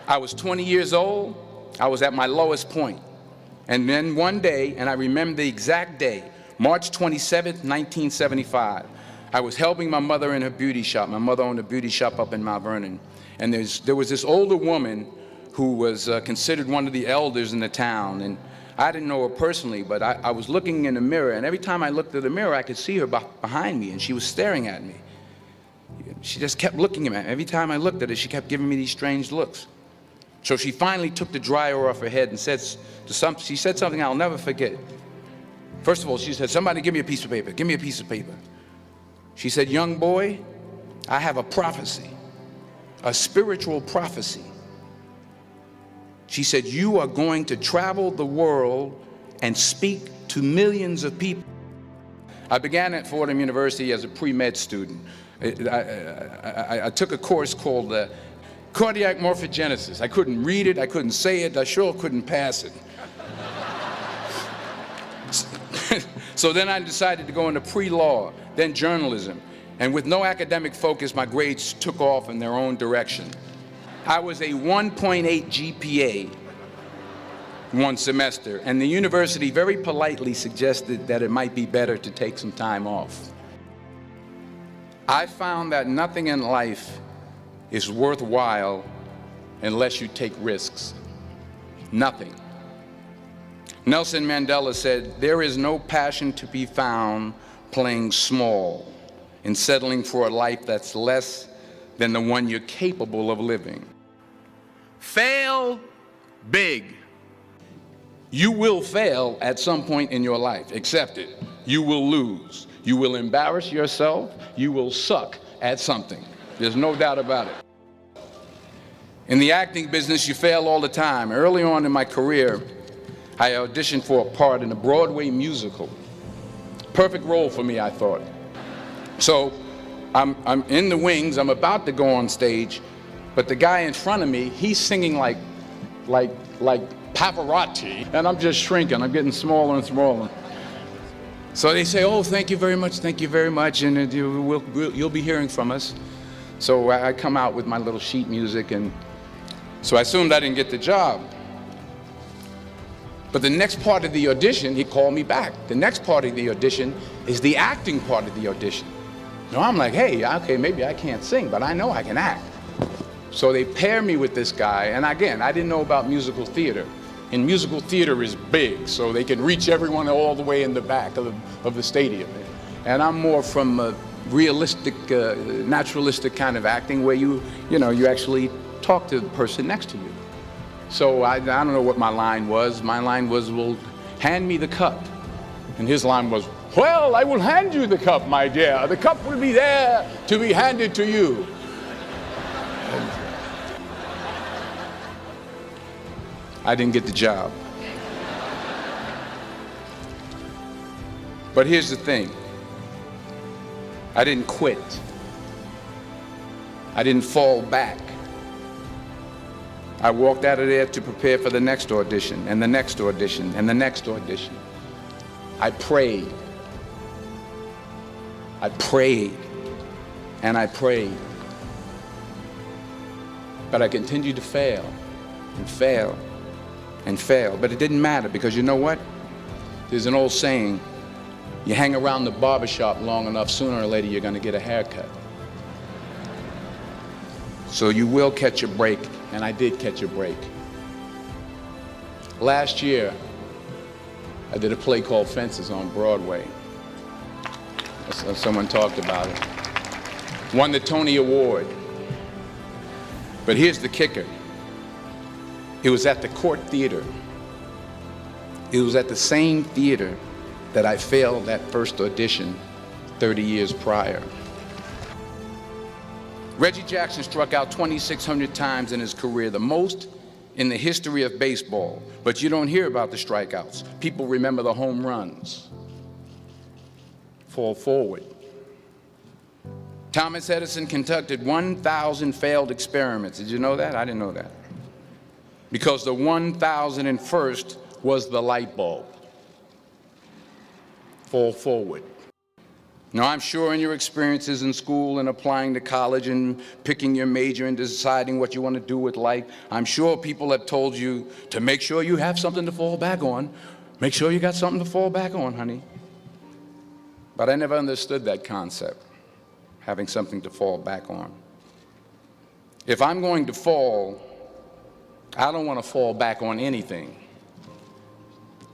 I was 20 years old. I was at my lowest point. And then one day, and I remember the exact day, March 27th, 1975, I was helping my mother in her beauty shop. My mother owned a beauty shop up in Mount Vernon. And there was this older woman who was considered one of the elders in the town. And I didn't know her personally, but I was looking in the mirror, and every time I looked at the mirror, I could see her behind me, and she was staring at me. She just kept looking at me. Every time I looked at her, she kept giving me these strange looks. So she finally took the dryer off her head and she said something I'll never forget. First of all, she said, "Somebody give me a piece of paper. Give me a piece of paper." She said, "Young boy, I have a prophecy, a spiritual prophecy." She said, "You are going to travel the world and speak to millions of people." I began at Fordham University as a pre-med student. I took a course called cardiac morphogenesis. I couldn't read it, I couldn't say it, I sure couldn't pass it. So then I decided to go into pre-law, then journalism. And with no academic focus, my grades took off in their own direction. I was a 1.8 GPA one semester, and the university very politely suggested that it might be better to take some time off. I found that nothing in life is worthwhile unless you take risks. Nothing. Nelson Mandela said, "There is no passion to be found playing small and settling for a life that's less than the one you're capable of living." Fail big. You will fail at some point in your life. Accept it. You will lose. You will embarrass yourself. You will suck at something. There's no doubt about it. In the acting business, you fail all the time. Early on in my career, I auditioned for a part in a Broadway musical. Perfect role for me, I thought. So I'm in the wings, I'm about to go on stage, but the guy in front of me, he's singing like Pavarotti, and I'm just shrinking, I'm getting smaller and smaller. So they say, "Oh, thank you very much, and you'll be hearing from us." So I come out with my little sheet music, and so I assumed I didn't get the job. But the next part of the audition, he called me back. The next part of the audition is the acting part of the audition. Now I'm like, hey, okay, maybe I can't sing, but I know I can act. So they pair me with this guy, and again, I didn't know about musical theater. And musical theater is big, so they can reach everyone all the way in the back of the stadium. And I'm more from a realistic, naturalistic kind of acting where you actually talk to the person next to you. So I don't know what my line was. My line was, "Well, hand me the cup." And his line was, "Well, I will hand you the cup, my dear. The cup will be there to be handed to you." I didn't get the job. But here's the thing. I didn't quit. I didn't fall back. I walked out of there to prepare for the next audition, and the next audition, and the next audition. I prayed. I prayed, and I prayed. But I continued to fail, and fail, and fail. But it didn't matter, because you know what? There's an old saying, you hang around the barbershop long enough, sooner or later you're going to get a haircut. So you will catch a break, and I did catch a break. Last year, I did a play called Fences on Broadway. Someone talked about it. Won the Tony Award. But here's the kicker. It was at the Court Theater. It was at the same theater that I failed that first audition 30 years prior. Reggie Jackson struck out 2,600 times in his career, the most in the history of baseball. But you don't hear about the strikeouts. People remember the home runs. Fall forward. Thomas Edison conducted 1,000 failed experiments. Did you know that? I didn't know that. Because the 1,001st was the light bulb. Fall forward. Now, I'm sure in your experiences in school and applying to college and picking your major and deciding what you want to do with life, I'm sure people have told you to make sure you have something to fall back on. Make sure you got something to fall back on, honey. But I never understood that concept, having something to fall back on. If I'm going to fall, I don't want to fall back on anything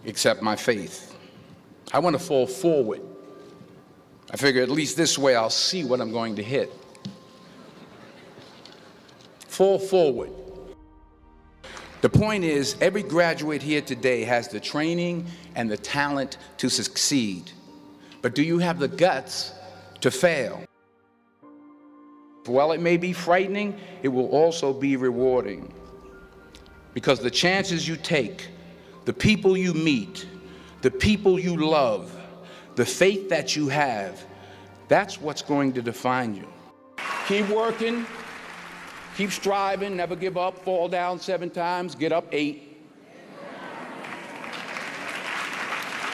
except my faith. I want to fall forward. I figure at least this way I'll see what I'm going to hit. Fall forward. The point is, every graduate here today has the training and the talent to succeed. But do you have the guts to fail? While it may be frightening, it will also be rewarding. Because the chances you take, the people you meet, the people you love, the faith that you have, that's what's going to define you. Keep working, keep striving, never give up, fall down 7 times, get up 8.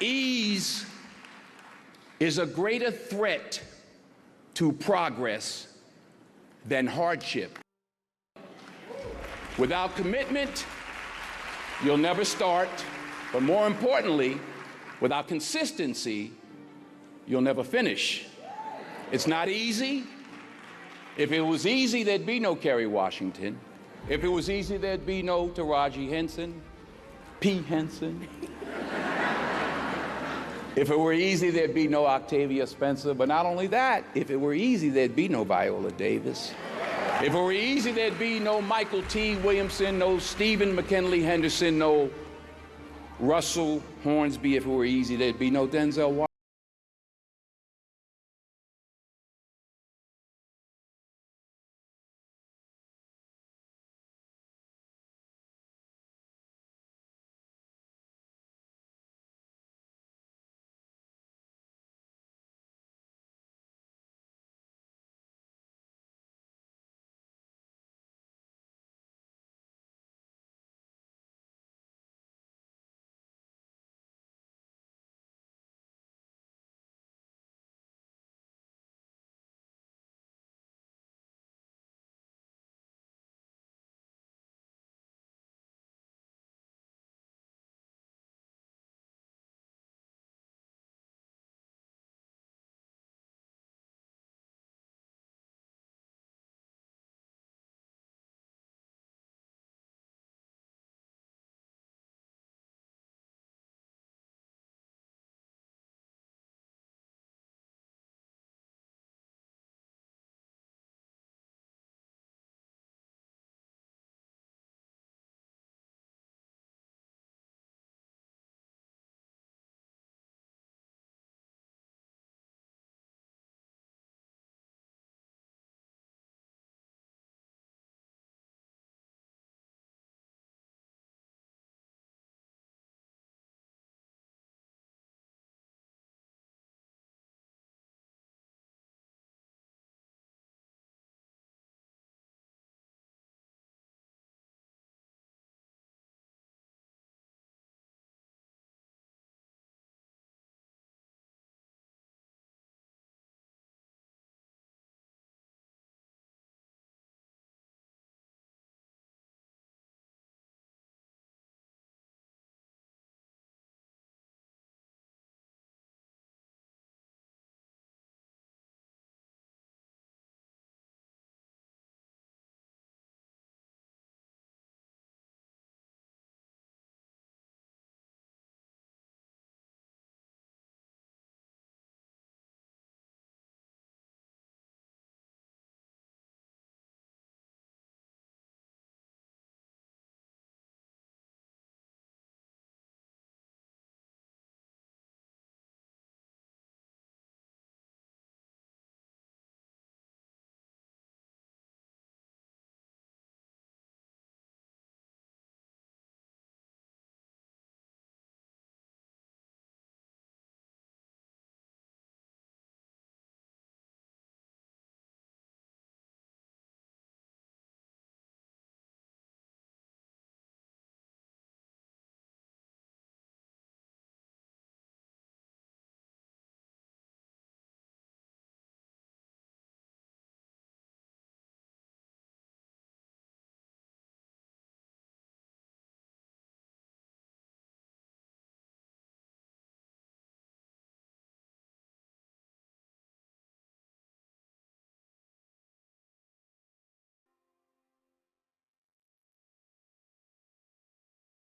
Ease is a greater threat to progress than hardship. Without commitment, you'll never start, but more importantly, without consistency, you'll never finish. It's not easy. If it was easy, there'd be no Kerry Washington. If it was easy, there'd be no Taraji Henson, P. Henson. If it were easy, there'd be no Octavia Spencer. But not only that, if it were easy, there'd be no Viola Davis. If it were easy, there'd be no Michael T. Williamson, no Stephen McKinley Henderson, no Russell Hornsby. If it were easy, there'd be no Denzel Washington.